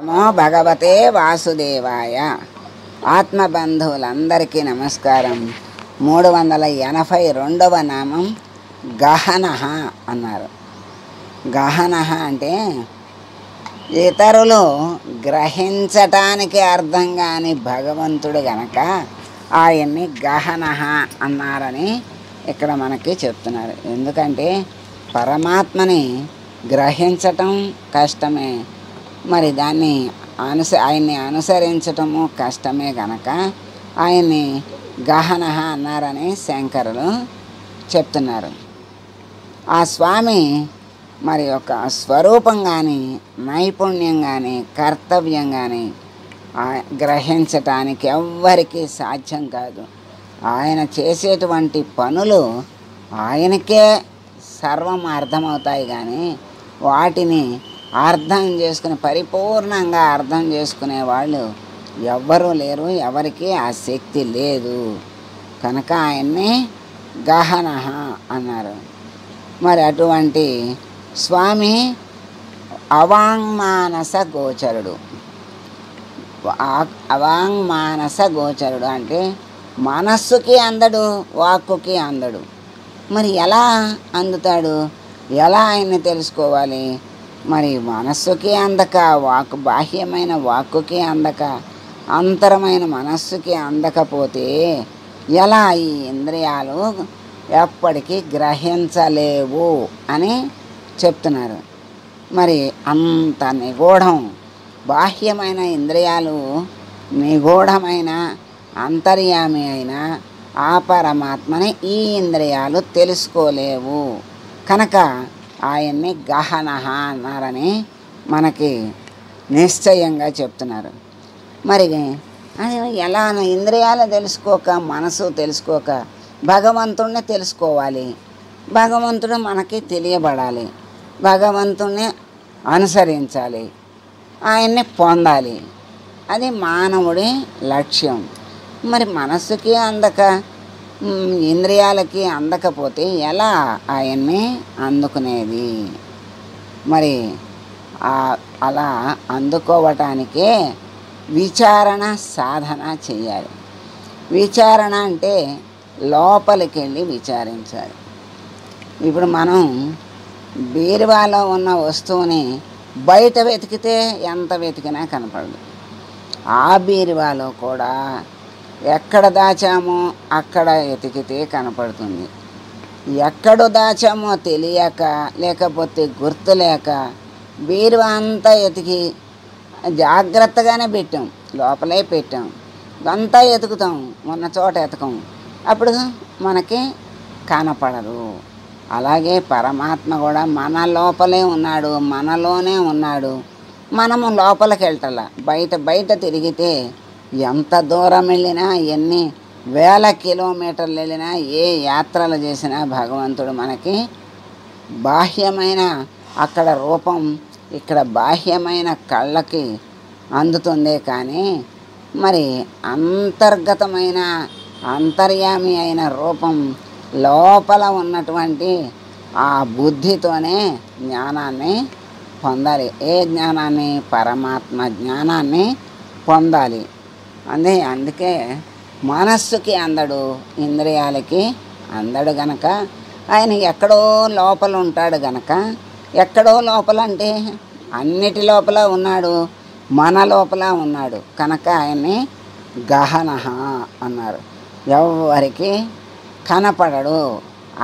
నమో భగవతే వాసుదేవాయ. ఆత్మబంధువులందరికీ నమస్కారం. 382వ నామం గహనః అన్నారు. గహనః అంటే ఇతరులు గ్రహించటానికి అర్థం కాని భగవంతుడు గనక ఆయన్ని గహనః అన్నారని ఇక్కడ మనకి చెప్తున్నారు. ఎందుకంటే పరమాత్మని గ్రహించటం కష్టమే, మరి దాన్ని ఆయన్ని అనుసరించటము కష్టమే గనక ఆయన్ని గహనః అన్నారని శంకరులు చెప్తున్నారు. ఆ స్వామి మరి యొక్క స్వరూపం కానీ నైపుణ్యం కానీ కర్తవ్యం కానీ గ్రహించటానికి ఎవ్వరికీ సాధ్యం కాదు. ఆయన చేసేటువంటి పనులు ఆయనకే సర్వం అర్థమవుతాయి, కానీ వాటిని అర్థం చేసుకుని పరిపూర్ణంగా అర్థం చేసుకునే వాళ్ళు ఎవ్వరూ లేరు, ఎవరికి ఆ శక్తి లేదు. కనుక ఆయన్ని గహనః అన్నారు. మరి అటువంటి స్వామి అవాంగ్మానస గోచరుడు. అవాంగ్మానస గోచరుడు అంటే మనస్సుకి అందడు, వాక్కుకి అందడు. మరి ఎలా అందుతాడు? ఎలా ఆయన్ని తెలుసుకోవాలి? మరి మనస్సుకి అందక, బాహ్యమైన వాక్కుకి అందక, అంతరమైన మనస్సుకి అందకపోతే ఎలా ఈ ఇంద్రియాలు ఎప్పటికీ గ్రహించలేవు అని చెప్తున్నారు. మరి అంత నిగూఢం, బాహ్యమైన ఇంద్రియాలు నిగూఢమైన అంతర్యామి అయిన ఆ పరమాత్మని ఈ ఇంద్రియాలు తెలుసుకోలేవు. కనుక ఆయన్ని గహనః అన్నారని మనకి నిశ్చయంగా చెప్తున్నారు. మరి అది ఎలా? ఇంద్రియాలు తెలుసుకోక, మనసు తెలుసుకోక భగవంతుణ్ణి తెలుసుకోవాలి. భగవంతుడు మనకి తెలియబడాలి, భగవంతుణ్ణి అనుసరించాలి, ఆయన్ని పొందాలి. అది మానవుడి లక్ష్యం. మరి మనస్సుకి అందక, ఇంద్రియాలకి అందకపోతే ఎలా ఆయన్ని అందుకునేది? మరి అలా అందుకోవటానికే విచారణ సాధన చేయాలి. విచారణ అంటే లోపలికి వెళ్ళి విచారించాలి. ఇప్పుడు మనం బీరువాలో ఉన్న వస్తువుని బయట వెతికితే ఎంత వెతికినా కనపడదు. ఆ బీరువాలో కూడా ఎక్కడ దాచామో అక్కడ వెతికితే కనపడుతుంది. ఎక్కడ దాచామో తెలియక, లేకపోతే గుర్తులేక బీరువా అంతా వెతికి జాగ్రత్తగానే పెట్టాం, లోపలే పెట్టాం, అంతా వెతుకుతాం, ఉన్న చోట వెతకం, అప్పుడు మనకి కనపడదు. అలాగే పరమాత్మ కూడా మన లోపలే ఉన్నాడు, మనలోనే ఉన్నాడు. మనము లోపలికి వెళ్ళటలా, బయట తిరిగితే ఎంత దూరం వెళ్ళినా, ఎన్ని వేల కిలోమీటర్లు వెళ్ళినా, ఏ యాత్రలు చేసినా భగవంతుడు మనకి బాహ్యమైన అక్కడ రూపం, ఇక్కడ బాహ్యమైన కళ్ళకి అందుతుందే కానీ మరి అంతర్గతమైన అంతర్యామి అయిన రూపం లోపల ఉన్నటువంటి ఆ బుద్ధితోనే జ్ఞానాన్ని పొందాలి. ఏ జ్ఞానాన్ని? పరమాత్మ జ్ఞానాన్ని పొందాలి. అందుకే మనస్సుకి అందడు, ఇంద్రియాలకి అందడు గనక ఆయన ఎక్కడో లోపల ఉంటాడు గనక, ఎక్కడో లోపల అంటే అన్నిటి లోపల ఉన్నాడు, మన లోపల ఉన్నాడు కనుక ఆయన్ని గహనః అన్నారు. ఎవరికి కనపడడు,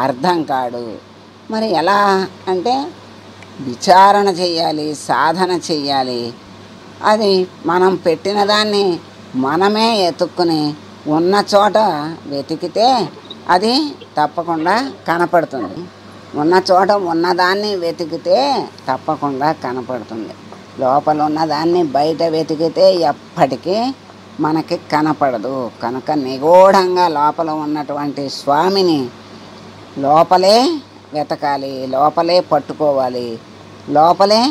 అర్థం కాడు. మరి ఎలా అంటే విచారణ చెయ్యాలి, సాధన చెయ్యాలి. అది మనం పెట్టిన దాన్ని మనమే ఎతుక్కుని ఉన్న చోట వెతికితే అది తప్పకుండా కనపడుతుంది. ఉన్న చోట ఉన్నదాన్ని వెతికితే తప్పకుండా కనపడుతుంది. లోపల ఉన్నదాన్ని బయట వెతికితే ఎప్పటికీ మనకి కనపడదు. కనుక నిగూఢంగా లోపల ఉన్నటువంటి స్వామిని లోపలే వెతకాలి, లోపలే పట్టుకోవాలి, లోపలే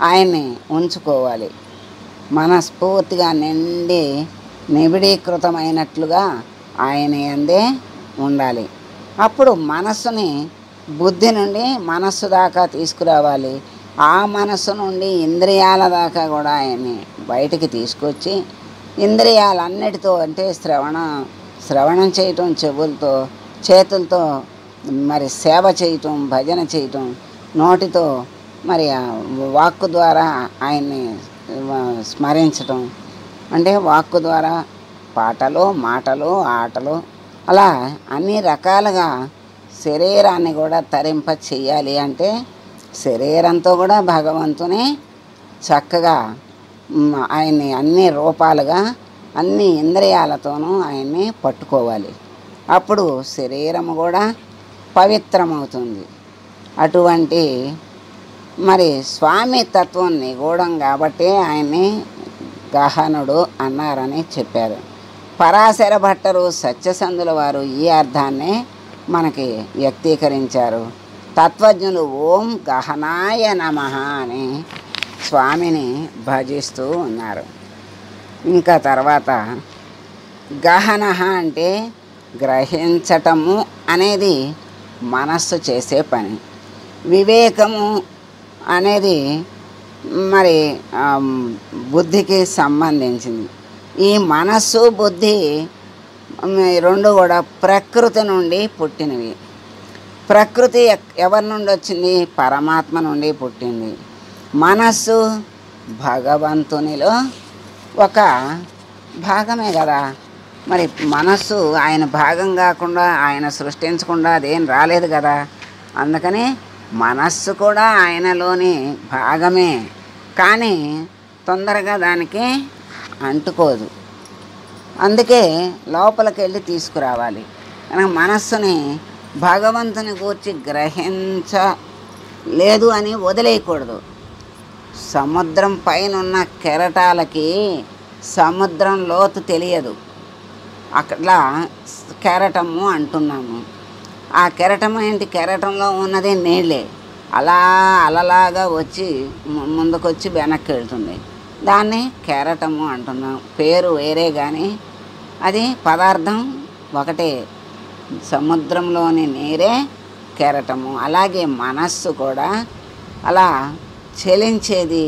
ఆయన్ని ఉంచుకోవాలి. మనస్ఫూర్తిగా నిండి నిబిడీకృతమైనట్లుగా ఆయన యందే ఉండాలి. అప్పుడు మనస్సుని బుద్ధి నుండి మనస్సు దాకా తీసుకురావాలి, ఆ మనస్సు నుండి ఇంద్రియాల దాకా కూడా ఆయన్ని బయటికి తీసుకొచ్చి ఇంద్రియాలన్నిటితో అంటే శ్రవణం చేయటం చెవులతో, చేతులతో మరి సేవ చేయటం, భజన చేయటం, నోటితో మరి వాక్కు ద్వారా ఆయన్ని స్మరించటం, అంటే వాక్కు ద్వారా పాటలు, మాటలు, ఆటలు, అలా అన్ని రకాలుగా శరీరాన్ని కూడా తరింప చెయ్యాలి. అంటే శరీరంతో కూడా భగవంతుని చక్కగా ఆయన్ని అన్ని రూపాలుగా అన్ని ఇంద్రియాలతోనూ ఆయన్ని పట్టుకోవాలి. అప్పుడు శరీరము కూడా పవిత్రమవుతుంది. అటువంటి మరి స్వామి తత్వం నిగూఢం కాబట్టి ఆయన్ని గహనుడు అన్నారని చెప్పారు. పరాశర భట్టరు, సత్యసంధుల వారు ఈ అర్థాన్నే మనకి వ్యక్తీకరించారు. తత్వజ్ఞులు ఓం గహనాయ నమః అని స్వామిని భజిస్తూ ఉన్నారు. ఇంకా తర్వాత గహనః అంటే గ్రహించటము అనేది మనస్సు చేసే పని. వివేకము అనేది మరి బుద్ధికి సంబంధించింది. ఈ మనస్సు బుద్ధి రెండు కూడా ప్రకృతి నుండి పుట్టినవి. ప్రకృతి ఎవరి నుండి వచ్చింది? పరమాత్మ నుండి పుట్టింది. మనస్సు భగవంతునిలో ఒక భాగమే కదా. మరి మనస్సు ఆయన భాగం కాకుండా, ఆయన సృష్టించకుండా అదేం రాలేదు కదా. అందుకని మనస్సు కూడా ఆయనలోని భాగమే, కానీ తొందరగా దానికి అంటుకోదు. అందుకే లోపలికి వెళ్ళి తీసుకురావాలి. కనుక మనస్సుని భగవంతుని గూర్చి గ్రహించలేదు అని వదిలేయకూడదు. సముద్రం పైన ఉన్న కెరటాలకి సముద్రం లోతు తెలియదు. అట్లా కెరటము అంటున్నాము. ఆ కెరటము ఏంటి? కెరటంలో ఉన్నది నీళ్ళే. అలా అలలాగా వచ్చి ముందుకొచ్చి వెనక్కి వెళ్తుంది. దాన్ని కెరటము అంటున్నాం. పేరు వేరే కానీ అది పదార్థం ఒకటే. సముద్రంలోని నీరే కెరటము. అలాగే మనస్సు కూడా అలా చలించేది.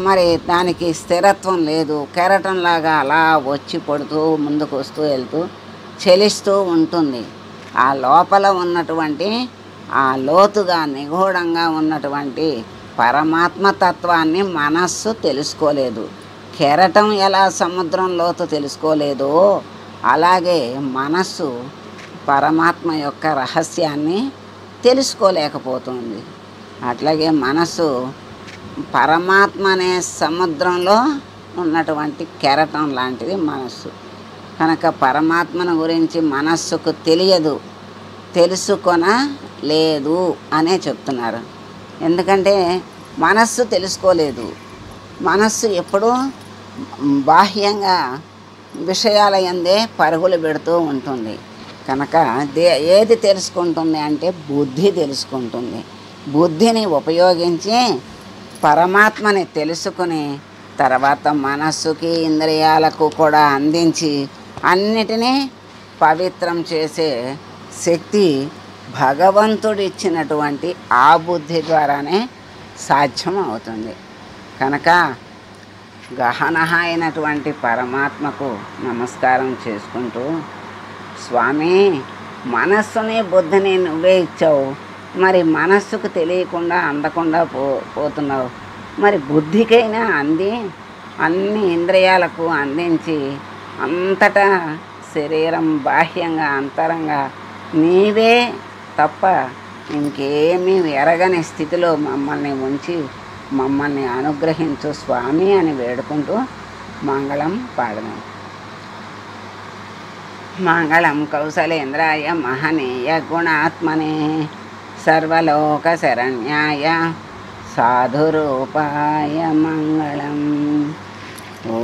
మరి దానికి స్థిరత్వం లేదు. కెరటంలాగా అలా వచ్చి పడుతూ ముందుకు వస్తూ వెళ్తూ చలిస్తూ ఉంటుంది. ఆ లోపల ఉన్నటువంటి ఆ లోతుగా నిగూఢంగా ఉన్నటువంటి పరమాత్మ తత్వాన్ని మనస్సు తెలుసుకోలేదు. కెరటం ఎలా సముద్రం లోతు తెలుసుకోలేదో అలాగే మనస్సు పరమాత్మ యొక్క రహస్యాన్ని తెలుసుకోలేకపోతుంది. అట్లాగే మనస్సు పరమాత్మ అనే సముద్రంలో ఉన్నటువంటి కెరటం లాంటిది మనస్సు. కనుక పరమాత్మను గురించి మనస్సుకు తెలియదు, తెలుసుకొనలేదు అనే చెప్తున్నారు. ఎందుకంటే మనస్సు తెలుసుకోలేదు. మనస్సు ఎప్పుడూ బాహ్యంగా విషయాల యందే పరుగులు పెడుతూ ఉంటుంది. కనుక ఏది తెలుసుకుంటుంది అంటే బుద్ధి తెలుసుకుంటుంది. బుద్ధిని ఉపయోగించి పరమాత్మని తెలుసుకుని తర్వాత మనస్సుకి ఇంద్రియాలకు కూడా అందించి అన్నిటినీ పవిత్రం చేసే శక్తి భగవంతుడిచ్చినటువంటి ఆ బుద్ధి ద్వారానే సాధ్యం అవుతుంది. కనుక గహనః అయినటువంటి పరమాత్మకు నమస్కారం చేసుకుంటూ, స్వామి మనస్సుని బుద్ధిని నువ్వే ఇచ్చావు, మరి మనస్సుకు తెలియకుండా అందకుండా పోతున్నావు. మరి బుద్ధికైనా అంది అన్ని ఇంద్రియాలకు అందించి అంతటా శరీరం బాహ్యంగా అంతరంగా నీవే తప్ప ఇంకేమీ ఎరగని స్థితిలో మమ్మల్ని ఉంచి మమ్మల్ని అనుగ్రహించు స్వామి అని వేడుకుంటూ మంగళం పాడదాం. మంగళం కౌసలేంద్రాయ మహనీయ గుణాత్మనే సర్వలోక శరణ్యాయ సాధురూపాయ మంగళం. ఓ